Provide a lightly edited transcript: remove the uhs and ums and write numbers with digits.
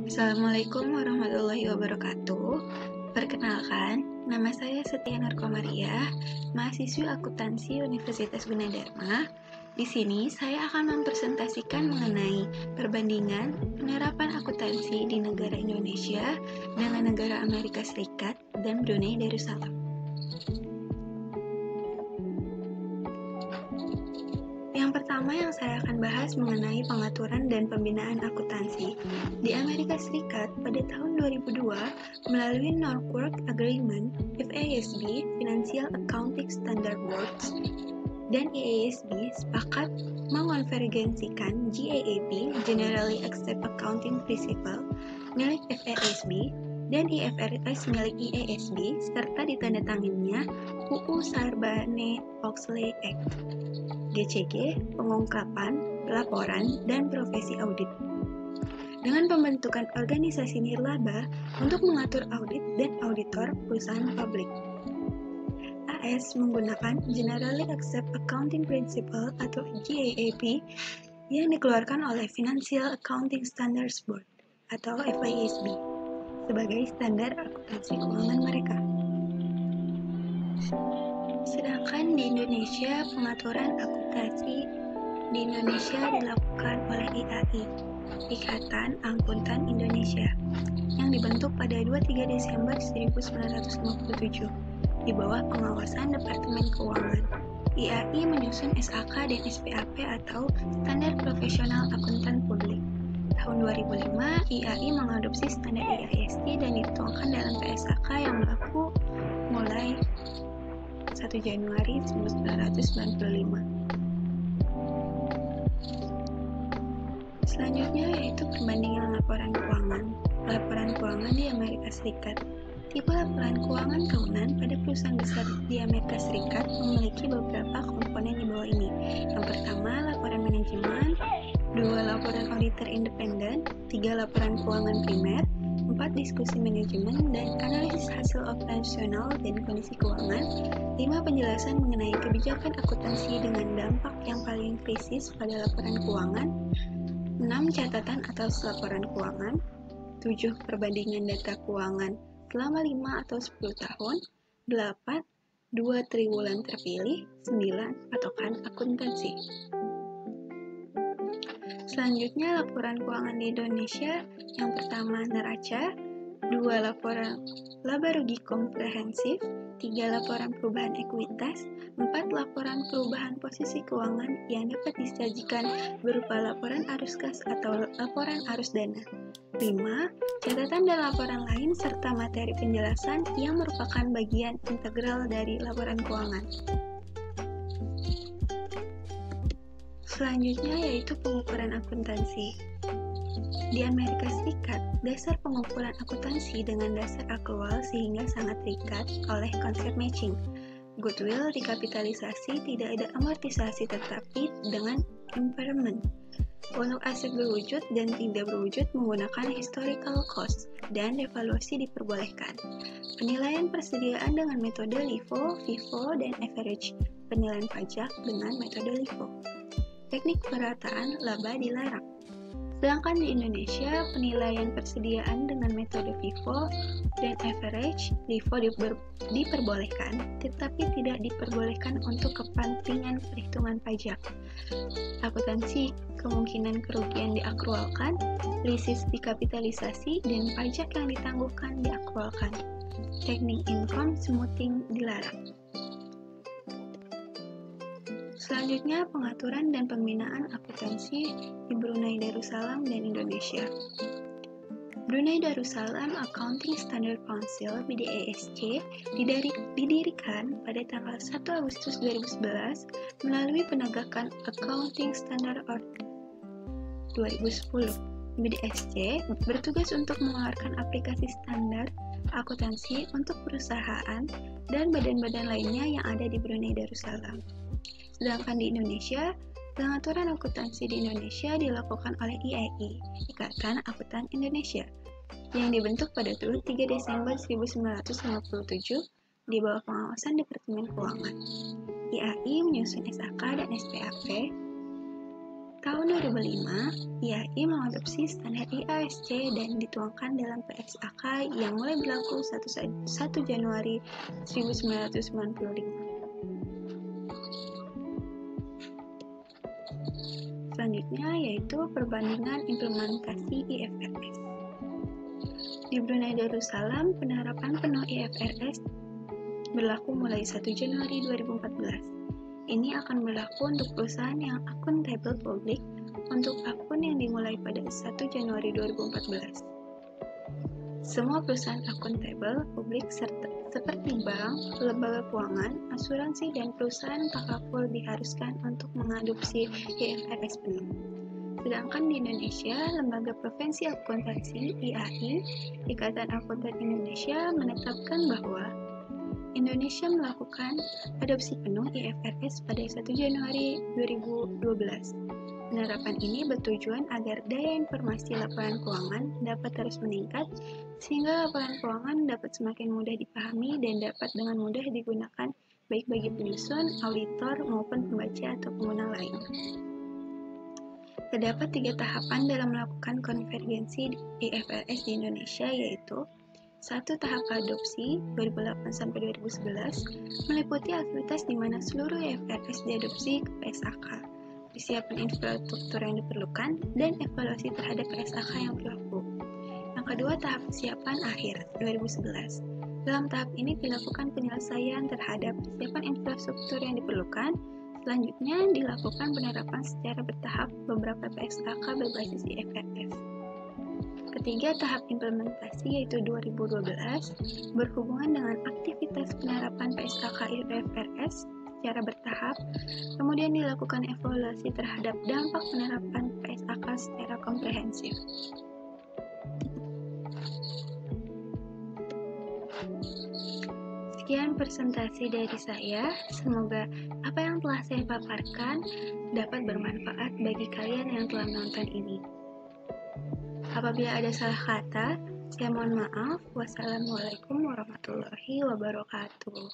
Assalamualaikum warahmatullahi wabarakatuh. Perkenalkan, nama saya Setia Nurkomariah, mahasiswi akuntansi Universitas Gunadarma. Di sini saya akan mempresentasikan mengenai perbandingan penerapan akuntansi di negara Indonesia dengan negara Amerika Serikat dan Brunei Darussalam. Yang pertama yang saya akan bahas mengenai pengaturan dan pembinaan akuntansi. Di Amerika Serikat pada tahun 2002 melalui Norfolk Agreement, FASB (Financial Accounting Standards Board) dan IASB sepakat mengonvergensikan GAAP (Generally Accepted Accounting Principles) milik FASB dan IFRS milik IASB serta ditandatanganinya UU Sarbanes-Oxley Act. GCG, pengungkapan, laporan, dan profesi audit. Dengan pembentukan organisasi nirlaba untuk mengatur audit dan auditor perusahaan publik. AS menggunakan Generally Accepted Accounting Principles atau GAAP yang dikeluarkan oleh Financial Accounting Standards Board atau FASB sebagai standar akuntansi keuangan mereka. Sedangkan di Indonesia, pengaturan akuntansi di Indonesia dilakukan oleh IAI, Ikatan Akuntan Indonesia, yang dibentuk pada 23 Desember 1957 di bawah pengawasan Departemen Keuangan. IAI menyusun SAK dan SPAP atau Standar Profesional Akuntan Publik. Tahun 2005, IAI mengadopsi standar IAST dan dituangkan dalam PSAK yang berlaku mulai 1 Januari 1995. Selanjutnya yaitu perbandingan laporan keuangan. Laporan keuangan di Amerika Serikat. Tipe laporan keuangan tahunan pada perusahaan besar di Amerika Serikat memiliki beberapa komponen di bawah ini. Yang pertama, laporan manajemen, 2 laporan auditor independen, 3 laporan keuangan primer, 4 diskusi manajemen dan analisis hasil operasional dan kondisi keuangan, 5 penjelasan mengenai kebijakan akuntansi dengan dampak yang paling krisis pada laporan keuangan, 6 catatan atas laporan keuangan, 7 perbandingan data keuangan selama 5 atau 10 tahun, 8 2 triwulan terpilih, 9 patokan akuntansi. Selanjutnya laporan keuangan di Indonesia. Yang pertama neraca, 2 laporan laba rugi komprehensif, 3 laporan perubahan ekuitas, 4 laporan perubahan posisi keuangan yang dapat disajikan berupa laporan arus kas atau laporan arus dana, 5 catatan dan laporan lain serta materi penjelasan yang merupakan bagian integral dari laporan keuangan. Selanjutnya yaitu pengukuran akuntansi. Di Amerika Serikat, dasar pengukuran akuntansi dengan dasar akrual sehingga sangat terikat oleh konsep matching. Goodwill dikapitalisasi, tidak ada amortisasi tetapi dengan impairment. Untuk aset berwujud dan tidak berwujud menggunakan historical cost dan evaluasi diperbolehkan. Penilaian persediaan dengan metode LIFO, FIFO, dan average. Penilaian pajak dengan metode LIFO. Teknik perataan laba dilarang. Sedangkan di Indonesia, penilaian persediaan dengan metode FIFO dan average LIFO diperbolehkan, tetapi tidak diperbolehkan untuk kepentingan perhitungan pajak. Akuntansi, kemungkinan kerugian diakrualkan, lisis dikapitalisasi, dan pajak yang ditangguhkan diakrualkan. Teknik income smoothing dilarang. Selanjutnya, pengaturan dan pembinaan akuntansi di Brunei Darussalam dan Indonesia. Brunei Darussalam Accounting Standard Council (BDASC) didirikan pada tanggal 1 Agustus 2011 melalui penegakan Accounting Standard Order 2010. BDASC bertugas untuk mengeluarkan aplikasi standar akuntansi untuk perusahaan dan badan-badan lainnya yang ada di Brunei Darussalam. Sedangkan di Indonesia, pengaturan akuntansi di Indonesia dilakukan oleh IAI, Ikatan Akuntan Indonesia, yang dibentuk pada 3 Desember 1957 di bawah pengawasan Departemen Keuangan. IAI menyusun SAK dan SPAP tahun 2005, IAI mengadopsi standar IASC dan dituangkan dalam PSAK yang mulai berlaku 1 Januari 1995. Selanjutnya yaitu perbandingan implementasi IFRS. Di Brunei Darussalam, penerapan penuh IFRS berlaku mulai 1 Januari 2014. Ini akan berlaku untuk perusahaan yang akuntabel publik untuk akun yang dimulai pada 1 Januari 2014. Semua perusahaan akuntabel publik seperti bank, lembaga keuangan, asuransi, dan perusahaan takaful diharuskan untuk mengadopsi IFRS penuh. Sedangkan di Indonesia, Lembaga Profesi Akuntansi (IAI), Ikatan Akuntan Indonesia menetapkan bahwa Indonesia melakukan adopsi penuh IFRS pada 1 Januari 2012. Penerapan ini bertujuan agar daya informasi laporan keuangan dapat terus meningkat, sehingga laporan keuangan dapat semakin mudah dipahami dan dapat dengan mudah digunakan baik bagi penyusun, auditor, maupun pembaca atau pengguna lain. Terdapat 3 tahapan dalam melakukan konvergensi IFRS di Indonesia, yaitu 1. Tahap adopsi 2008-2011 meliputi aktivitas di mana seluruh IFRS diadopsi ke PSAK, persiapan infrastruktur yang diperlukan, dan evaluasi terhadap PSAK yang berlaku. Yang kedua, tahap persiapan akhir 2011. Dalam tahap ini dilakukan penyelesaian terhadap persiapan infrastruktur yang diperlukan. Selanjutnya dilakukan penerapan secara bertahap beberapa PSAK berbasis IFRS. Ketiga, tahap implementasi yaitu 2012 berhubungan dengan aktivitas penerapan PSAK IFRS secara bertahap, kemudian dilakukan evaluasi terhadap dampak penerapan PSAK secara komprehensif. Sekian presentasi dari saya, semoga apa yang telah saya paparkan dapat bermanfaat bagi kalian yang telah menonton ini. Apabila ada salah kata, saya mohon maaf. Wassalamualaikum warahmatullahi wabarakatuh.